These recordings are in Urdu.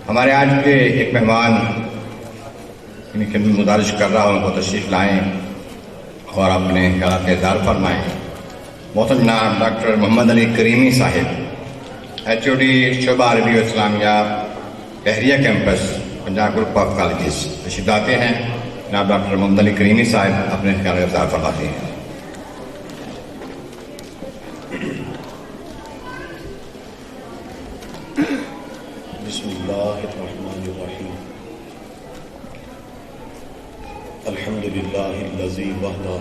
ہمارے آج کے ایک مہمان ان کی گزارش کر رہا ہوں ان کو تشریف لائیں اور اپنے خیالات کا اظہار فرمائیں۔ محترم جناب ڈاکٹر محمد علی کریمی صاحب، HOD شعبہ عربی و اسلامیہ Bahria campus Punjab group of colleges تشریف لاتے ہیں۔ جناب ڈاکٹر محمد علی کریمی صاحب اپنے خیالات کا اظہار فرماتے ہیں۔ بسم اللہ الرحمن الرحیم، الحمد للہ الذی وحدہ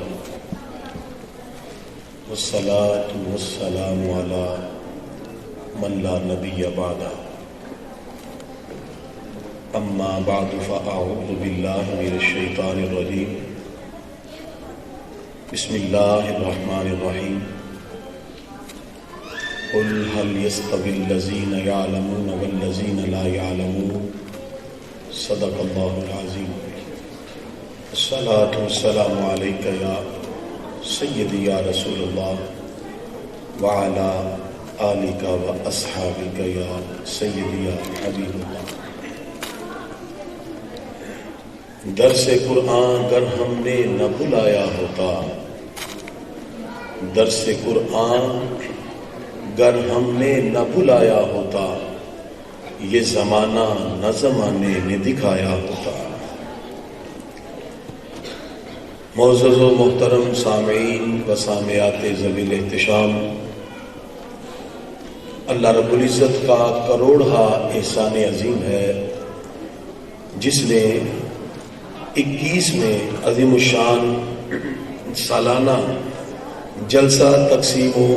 والصلاة والسلام علی من لا نبی بعدہ، اما بعد فاعوذ باللہ من الشیطان الرجیم، بسم اللہ الرحمن الرحیم، قل هل يستوي الذين يعلمون والذين لا يعلمون، صدق اللہ العظیم۔ الصلاة والسلام علیک یا سیدی یا رسول اللہ وعلی آلک و اصحابک یا سیدی یا حبیب اللہ۔ درس قرآن گر ہم نے نہ بلایا ہوتا، درس قرآن گر ہم نے نہ بلایا ہوتا، یہ زمانہ نہ زمانے نے دکھایا ہوتا۔ معزز و محترم سامعین و سامعات ذوی الاحتشام، اللہ رب العزت کا کروڑہا احسان عظیم ہے جس نے 21 عظیم الشان سالانہ جلسہ تقسیم و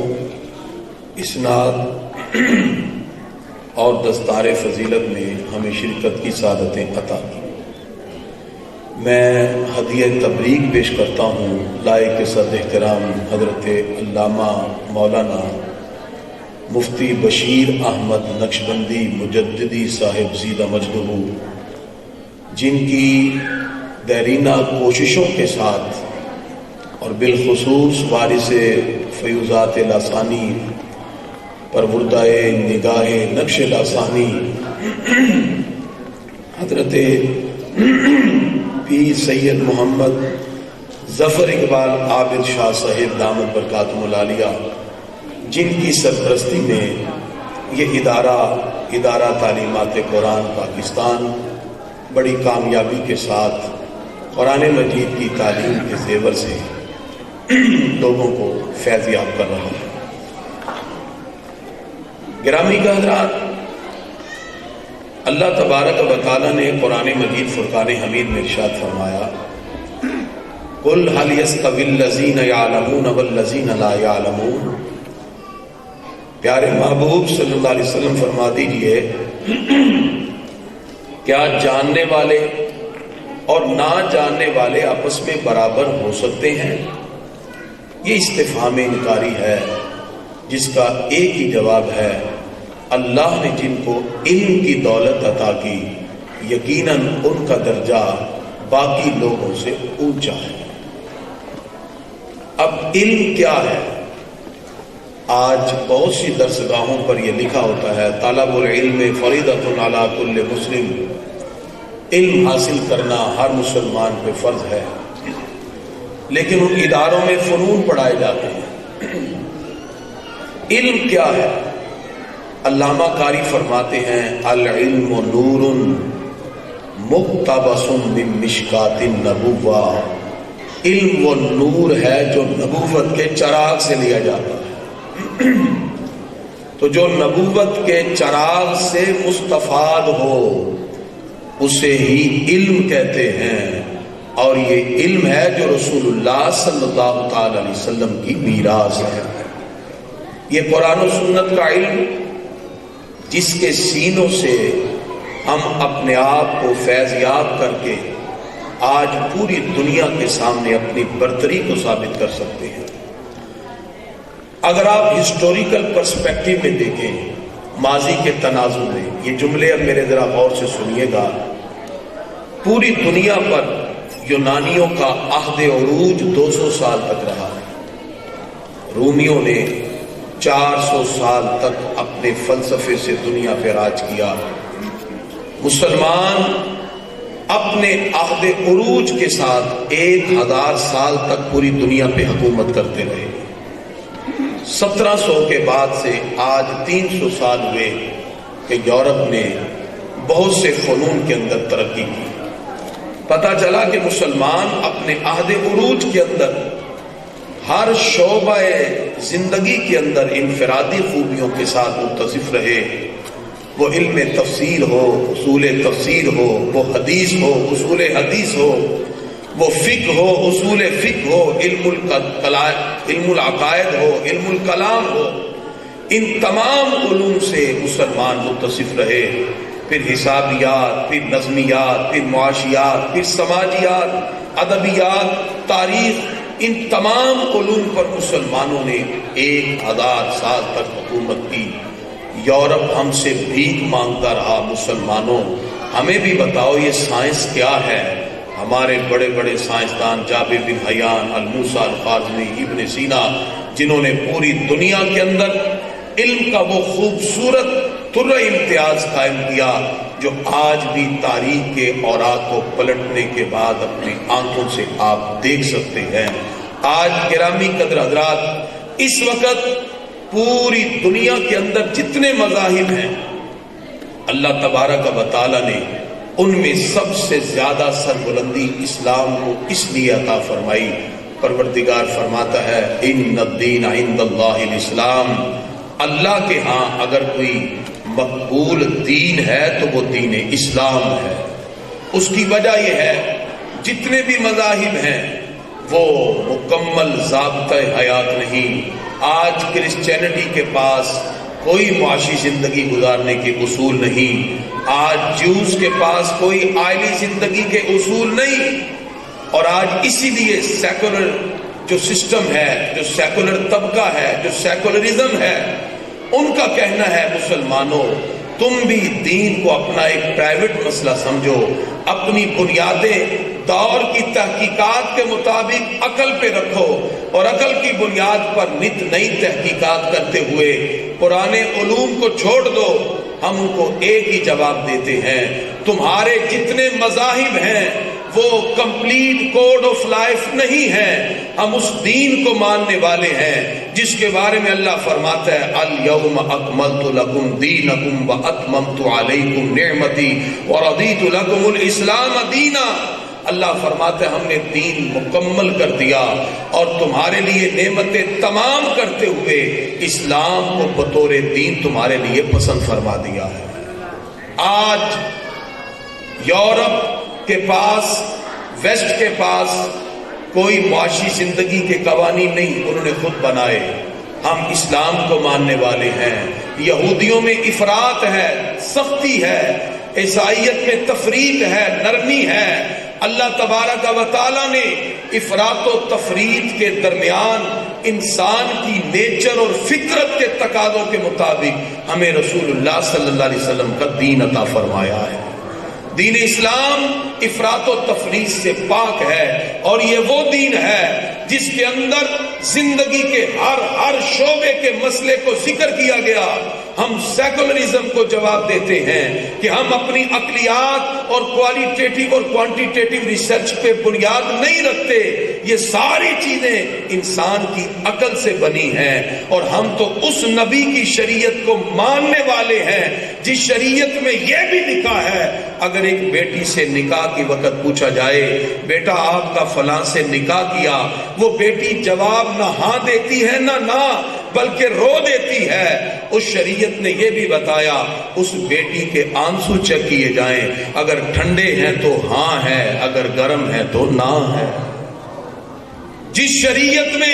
اسناد اور دستار فضیلت میں ہمیں شرکت کی سعادتیں عطا کی۔ میں ہدیہ تبریک پیش کرتا ہوں لائق صد احترام حضرت علامہ مولانا مفتی بشیر احمد نقشبندی مجددی صاحب زیدہ مجدہ، جن کی دیرینہ کوششوں کے ساتھ اور بالخصوص وارث فیوزات لاسانی پروردہ نگاہ نقش لاسانی حضرت پیر سید محمد ظفر اقبال عابد شاہ صاحب دامت برکاتہم العالیہ، جن کی سرپرستی میں یہ ادارہ تعلیمات قرآن پاکستان بڑی کامیابی کے ساتھ قرآن مجید کی تعلیم کے زیور سے لوگوں کو فیض یاب کر رہا ہے۔ گرامی کا حضرات، اللہ تبارک و تعالی نے قرآن مجید فرقان حمید میں ارشاد فرمایا، قل هل يستوي الذين يعلمون والذين لا يعلمون۔ پیارے محبوب صلی اللہ علیہ وسلم فرما دیجئے، کیا جاننے والے اور نہ جاننے والے آپس میں برابر ہو سکتے ہیں؟ یہ استفہام انکاری ہے جس کا ایک ہی جواب ہے، اللہ نے جن کو علم کی دولت عطا کی یقیناً ان کا درجہ باقی لوگوں سے اونچا ہے۔ اب علم کیا ہے؟ آج بہت سی درسگاہوں پر یہ لکھا ہوتا ہے، طلب العلم فریضۃ علی کل مسلم، علم حاصل کرنا ہر مسلمان پہ فرض ہے، لیکن ان اداروں میں فنون پڑھائے جاتے ہیں۔ علم کیا ہے؟ علامہ قاری فرماتے ہیں، العلم نور مقتبس من مشکات النبوہ، علم وہ نور ہے جو نبوت کے چراغ سے لیا جاتا ہے۔ تو جو نبوت کے چراغ سے مستفاد ہو اسے ہی علم کہتے ہیں، اور یہ علم ہے جو رسول اللہ صلی اللہ تعالی علیہ وسلم کی میراث ہے۔ یہ قرآن و سنت کا علم جس کے سینوں سے ہم اپنے آپ کو فیض یاب کر کے آج پوری دنیا کے سامنے اپنی برتری کو ثابت کر سکتے ہیں۔ اگر آپ ہسٹوریکل پرسپیکٹیو میں دیکھیں، ماضی کے تناظر میں، یہ جملے اب میرے ذرا غور سے سنیے گا، پوری دنیا پر یونانیوں کا عہد عروج 200 سال تک رہا ہے۔ رومیوں نے 400 سال تک اپنے فلسفے سے دنیا پہ راج کیا۔ مسلمان اپنے عہد عروج کے ساتھ 1000 سال تک پوری دنیا پہ حکومت کرتے رہے. 1700 کے بعد سے آج 300 سال ہوئے کہ یورپ نے بہت سے فنون کے اندر ترقی کی. پتہ چلا کہ مسلمان اپنے عہد عروج کے اندر ہر شعبہ زندگی کے اندر انفرادی خوبیوں کے ساتھ متصف رہے. وہ علم تفسیر ہو، اصول تفسیر ہو، وہ حدیث ہو، اصول حدیث ہو، وہ فقہ ہو، اصول فقہ ہو، علم العقائد ہو، علم الکلام ہو. ان تمام علوم سے مسلمان متصف رہے. پھر حسابیات، پھر نظمیات، پھر معاشیات، پھر سماجیات، ادبیات، تاریخ، ان تمام علوم پر مسلمانوں نے 1000 سال تک حکومت کی. یورپ ہم سے بھیک مانگتا رہا. مسلمانوں ہمیں بھی بتاؤ یہ سائنس کیا ہے. ہمارے بڑے بڑے سائنسدان جابر بن حیان، الموسیٰ الخوارزمی، ابن سینا، جنہوں نے پوری دنیا کے اندر علم کا وہ خوبصورت طرح امتیاز قائم کیا جو آج بھی تاریخ کے اوراق کو پلٹنے کے بعد اپنی آنکھوں سے آپ دیکھ سکتے ہیں. آج گرامی قدر حضرات، اس وقت پوری دنیا کے اندر جتنے مذاہب ہیں، اللہ تبارک و تعالی نے ان میں سب سے زیادہ سربلندی اسلام کو اس لیے عطا فرمائی. پروردگار فرماتا ہے ان الدین عند اللہ الاسلام. اللہ کے ہاں اگر کوئی مقبول دین ہے تو وہ دین اسلام ہے. اس کی وجہ یہ ہے جتنے بھی مذاہب ہیں وہ مکمل ضابطۂ حیات نہیں. آج کرسچینٹی کے پاس کوئی معاشی زندگی گزارنے کے اصول نہیں. آج جیوز کے پاس کوئی آئلی زندگی کے اصول نہیں. اور آج اسی لیے سیکولر جو سسٹم ہے، جو سیکولر طبقہ ہے، جو سیکولرزم ہے، ان کا کہنا ہے مسلمانوں تم بھی دین کو اپنا ایک پرائیویٹ مسئلہ سمجھو. اپنی بنیادیں دور کی تحقیقات کے مطابق عقل پہ رکھو اور عقل کی بنیاد پر نت نئی تحقیقات کرتے ہوئے پرانے علوم کو چھوڑ دو. ہم ان کو ایک ہی جواب دیتے ہیں تمہارے جتنے مذاہب ہیں وہ کمپلیٹ کوڈ آف لائف نہیں ہے. ہم اس دین کو ماننے والے ہیں جس کے بارے میں اللہ فرماتا ہے الیوم اکملت لکم دینکم واتممت علیکم نعمتی ورضیت لکم الاسلام دینا. اللہ فرماتا ہے ہم نے دین مکمل کر دیا اور تمہارے لیے نعمتیں تمام کرتے ہوئے اسلام کو بطور دین تمہارے لیے پسند فرما دیا ہے. آج یورپ کے پاس، ویسٹ کے پاس کوئی معاشی زندگی کے قوانین نہیں، انہوں نے خود بنائے. ہم اسلام کو ماننے والے ہیں. یہودیوں میں افراط ہے، سختی ہے. عیسائیت میں تفریط ہے، نرمی ہے. اللہ تبارک و تعالی نے افراط و تفریط کے درمیان انسان کی نیچر اور فطرت کے تقاضوں کے مطابق ہمیں رسول اللہ صلی اللہ علیہ وسلم کا دین عطا فرمایا ہے. دین اسلام افراط و تفریط سے پاک ہے اور یہ وہ دین ہے جس کے اندر زندگی کے ہر شعبے کے مسئلے کو ذکر کیا گیا. ہم سیکولرزم کو جواب دیتے ہیں کہ ہم اپنی عقلیات اور کوالیٹیٹیو اور کوانٹیٹیو ریسرچ پہ بنیاد نہیں رکھتے. یہ ساری چیزیں انسان کی عقل سے بنی ہیں اور ہم تو اس نبی کی شریعت کو ماننے والے ہیں جس شریعت میں یہ بھی لکھا ہے اگر ایک بیٹی سے نکاح کے وقت پوچھا جائے بیٹا آپ کا فلاں سے نکاح کیا، وہ بیٹی جواب نہ ہاں دیتی ہے نہ بلکہ رو دیتی ہے. اس شریعت نے یہ بھی بتایا اس بیٹی کے آنسو چیک کیے جائیں، اگر ٹھنڈے ہیں تو ہاں ہے، اگر گرم ہے تو نہ ہے. جس شریعت میں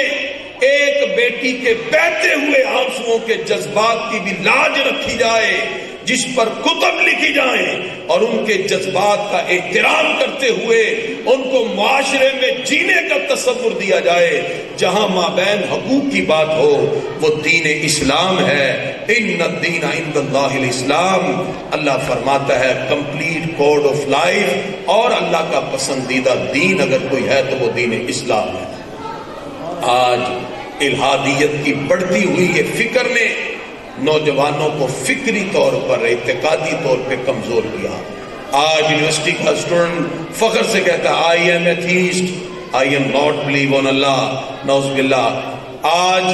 ایک بیٹی کے بہتے ہوئے آنسوؤں کے جذبات کی بھی لاج رکھی جائے، جس پر کتب لکھی جائیں اور ان کے جذبات کا احترام کرتے ہوئے ان کو معاشرے میں جینے کا تصور دیا جائے، جہاں مابین حقوق کی بات ہو، وہ دین اسلام ہے. ان الدین عند اللہ الاسلام. اللہ فرماتا ہے کمپلیٹ کوڈ آف لائف اور اللہ کا پسندیدہ دین اگر کوئی ہے تو وہ دین اسلام ہے. آج الہادیت کی بڑھتی ہوئی یہ فکر نے نوجوانوں کو فکری طور پر اعتقادی طور پہ کمزور کیا. آج یونیورسٹی کا اسٹوڈنٹ فخر سے کہتا ہے I am atheist, I am not believe on اللہ، نعوذ باللہ. آج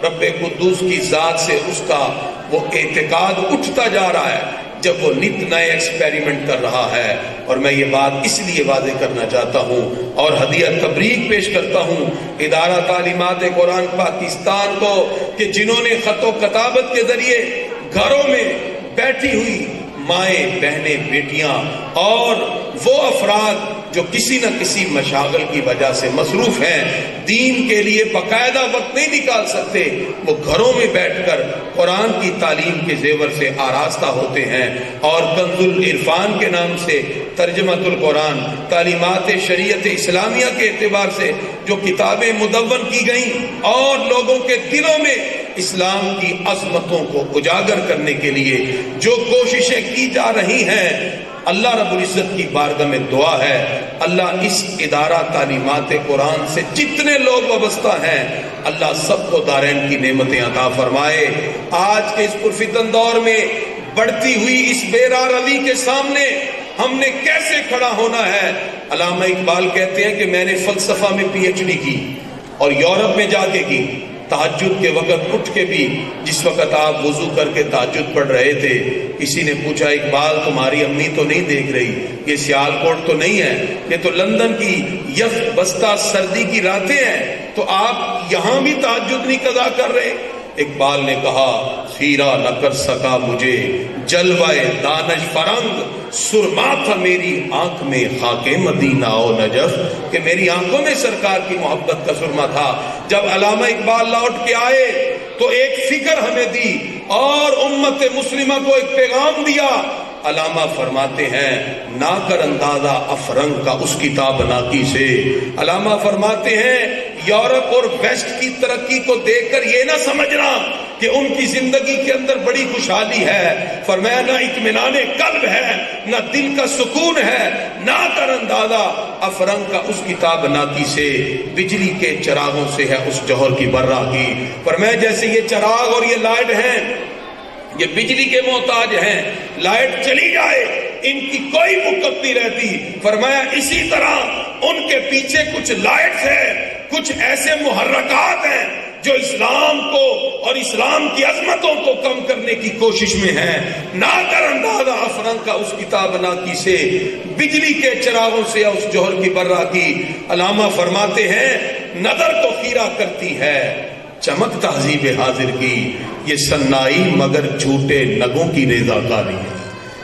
رب قدوس کی ذات سے اس کا وہ اعتقاد اٹھتا جا رہا ہے جب وہ نت نئے ایکسپیریمنٹ کر رہا ہے. اور میں یہ بات اس لیے واضح کرنا چاہتا ہوں اور ہدیہ تبریک پیش کرتا ہوں ادارہ تعلیمات قرآن پاکستان کو کہ جنہوں نے خط و کتابت کے ذریعے گھروں میں بیٹھی ہوئی مائیں، بہنیں، بیٹیاں اور وہ افراد جو کسی نہ کسی مشاغل کی وجہ سے مصروف ہیں، دین کے لیے باقاعدہ وقت نہیں نکال سکتے، وہ گھروں میں بیٹھ کر قرآن کی تعلیم کے زیور سے آراستہ ہوتے ہیں اور کنز العرفان کے نام سے ترجمۃ القرآن، تعلیمات شریعت اسلامیہ کے اعتبار سے جو کتابیں مدون کی گئیں اور لوگوں کے دلوں میں اسلام کی عظمتوں کو اجاگر کرنے کے لیے جو کوششیں کی جا رہی ہیں، اللہ رب العزت کی بارگاہ میں دعا ہے اللہ اس ادارہ تعلیمات قرآن سے جتنے لوگ وابستہ ہیں اللہ سب کو دارین کی نعمتیں عطا فرمائے. آج کے اس پرفتن دور میں بڑھتی ہوئی اس بے راہ روی کے سامنے ہم نے کیسے کھڑا ہونا ہے؟ علامہ اقبال کہتے ہیں کہ میں نے فلسفہ میں پی ایچ ڈی کی اور یورپ میں جا کے کی. تہجد کے وقت اٹھ کے بھی جس وقت آپ وضو کر کے تہجد پڑھ رہے تھے کسی نے پوچھا اقبال تمہاری امی تو نہیں دیکھ رہی، یہ سیالکوٹ تو نہیں ہے، یہ تو لندن کی یخ بستہ سردی کی راتیں ہیں، تو آپ یہاں بھی تہجد نہیں قضا کر رہے؟ اقبال نے کہا خیرہ نہ کر سکا مجھے جلوہ دانش فرنگ، سرما تھا میری آنکھ میں خاک مدینہ و نجف، کہ میری آنکھوں میں سرکار کی محبت کا سرما تھا. جب علامہ اقبال لوٹ کے آئے تو ایک فکر ہمیں دی اور امت مسلمہ کو ایک پیغام دیا. علامہ فرماتے ہیں نہ کر اندازہ افرنگ کا اس کتاب ناکی سے. علامہ فرماتے ہیں یورپ اور ویسٹ کی ترقی کو دیکھ کر یہ نہ سمجھنا کہ ان کی زندگی کے اندر بڑی خوشحالی ہے، فرمایا نہ اطمینان قلب ہے نہ دل کا سکون ہے. نہ کر اندازہ افرنگ کا اس کتاب ناکی سے، بجلی کے چراغوں سے ہے اس جوہر کی برہ کی. فرمایا جیسے یہ چراغ اور یہ لائٹ ہیں یہ بجلی کے محتاج ہیں، لائٹ چلی جائے ان کی کوئی وقت نہیں رہتی. فرمایا اسی طرح ان کے پیچھے کچھ لائٹس ہیں، کچھ ایسے محرکات ہیں جو اسلام کو اور اسلام کی عظمتوں کو کم کرنے کی کوشش میں ہیں. نہ کر اندازہ افرنگ کا اس کتاب ناکی سے، بجلی کے چراغوں سے اس جوہر کی برہ کی. علامہ فرماتے ہیں نظر تو خیرہ کرتی ہے چمک تہذیب حاضر کی، یہ سنائی مگر جھوٹے نگوں کی ریزہ کاری ہے.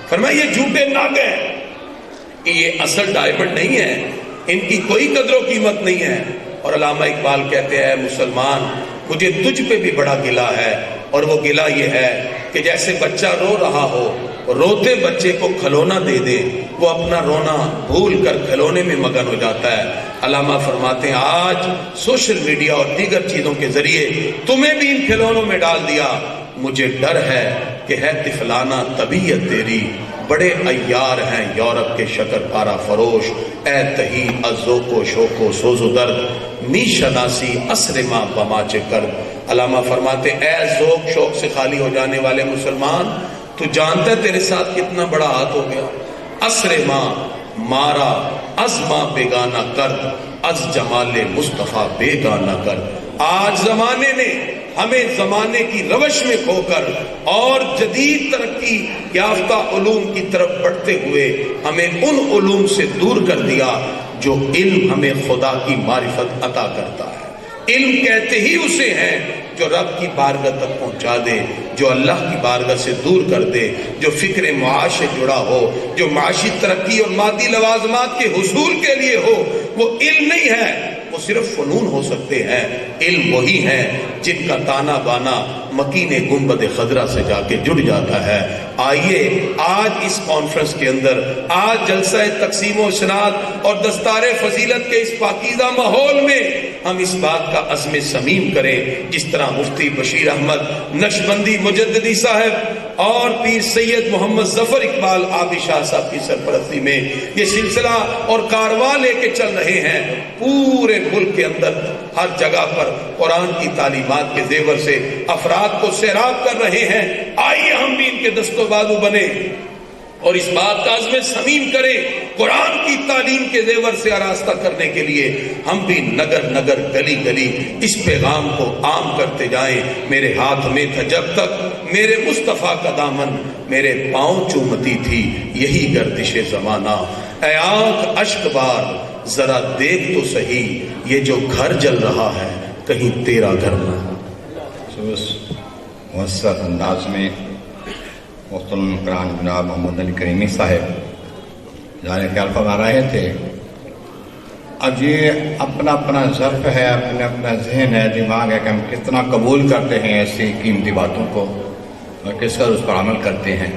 فرمایا یہ جھوٹے نگ ہیں، یہ اصل ڈائمنڈ نہیں ہے، ان کی کوئی قدر و قیمت نہیں ہے. اور علامہ اقبال کہتے ہیں مسلمان مجھے تجھ پہ بھی بڑا گلہ ہے، اور وہ گلہ یہ ہے کہ جیسے بچہ رو رہا ہو، روتے بچے کو کھلونا دے دے، وہ اپنا رونا بھول کر کھلونے میں مگن ہو جاتا ہے. علامہ فرماتے ہیں آج سوشل میڈیا اور دیگر چیزوں کے ذریعے تمہیں بھی ان کھلونوں میں ڈال دیا. مجھے ڈر ہے کہ ہے طفلانہ طبیعت تیری، بڑے عیار ہیں یورپ کے شکر پارا فروش، اے تہی از ذوق و شوق و سوز و درد می شناسی عصر ماں بماچے کرد. علامہ فرماتے اے ذوق شوق سے خالی ہو جانے والے مسلمان، تو جانتا ہے تیرے ساتھ کتنا بڑا ہاتھ ہو گیا. عصر ماں مارا از ماں بیگانہ کرد، از جمال مصطفیٰ بیگانہ کرد. آج زمانے نے ہمیں زمانے کی روش میں کھو کر اور جدید ترقی یافتہ علوم کی طرف بڑھتے ہوئے ہمیں ان علوم سے دور کر دیا جو علم ہمیں خدا کی معرفت عطا کرتا ہے. علم کہتے ہی اسے ہیں جو رب کی بارگاہ تک پہنچا دے، جو اللہ کی بارگاہ سے دور کر دے، جو فکر معاش سے جڑا ہو، جو معاشی ترقی اور مادی لوازمات کے حصول کے لیے ہو. وہ علم نہیں ہے، وہ صرف فنون ہو سکتے ہیں. علم وہی ہیں جن کا تانا بانا مکین گنبد خضرا سے جا کے جڑ جاتا ہے. آئیے آج اس کانفرنس کے اندر، آج جلسہ تقسیم و اسناد اور دستار فضیلت کے اس پاکیزہ ماحول میں ہم اس بات کا عزم سمیم کریں جس طرح مفتی بشیر احمد نقشبندی مجددی صاحب اور پیر سید محمد ظفر اقبال آبی شاہ صاحب کی سرپرستی میں یہ سلسلہ اور کارواں لے کے چل رہے ہیں، پورے ملک کے اندر ہر جگہ پر قرآن کی تعلیمات کے زیور سے افراد کو سیراب کر رہے ہیں۔ آئیے ہم بھی ان کے دست و بازو بنے اور اس بات کا عزم سمیم کریں، قرآن کی تعلیم کے زیور سے آراستہ کرنے کے لیے ہم بھی نگر نگر گلی گلی اس پیغام کو عام کرتے جائیں۔ میرے ہاتھ میں تھا جب تک میرے مصطفیٰ کا دامن، میرے پاؤں چومتی تھی یہی گردش زمانہ۔ اے آنکھ اشک بار ذرا دیکھ تو صحیح، یہ جو گھر جل رہا ہے کہیں تیرا گھر نہ ہو۔ اس مؤثر انداز میں محترم قرآن جناب محمد علی کریمی صاحب جانے خیال فرما رہے تھے۔ اب یہ اپنا اپنا ظرف ہے، اپنا اپنا ذہن ہے، دماغ ہے کہ ہم کتنا قبول کرتے ہیں ایسی قیمتی باتوں کو اور کس طرح اس پر عمل کرتے ہیں۔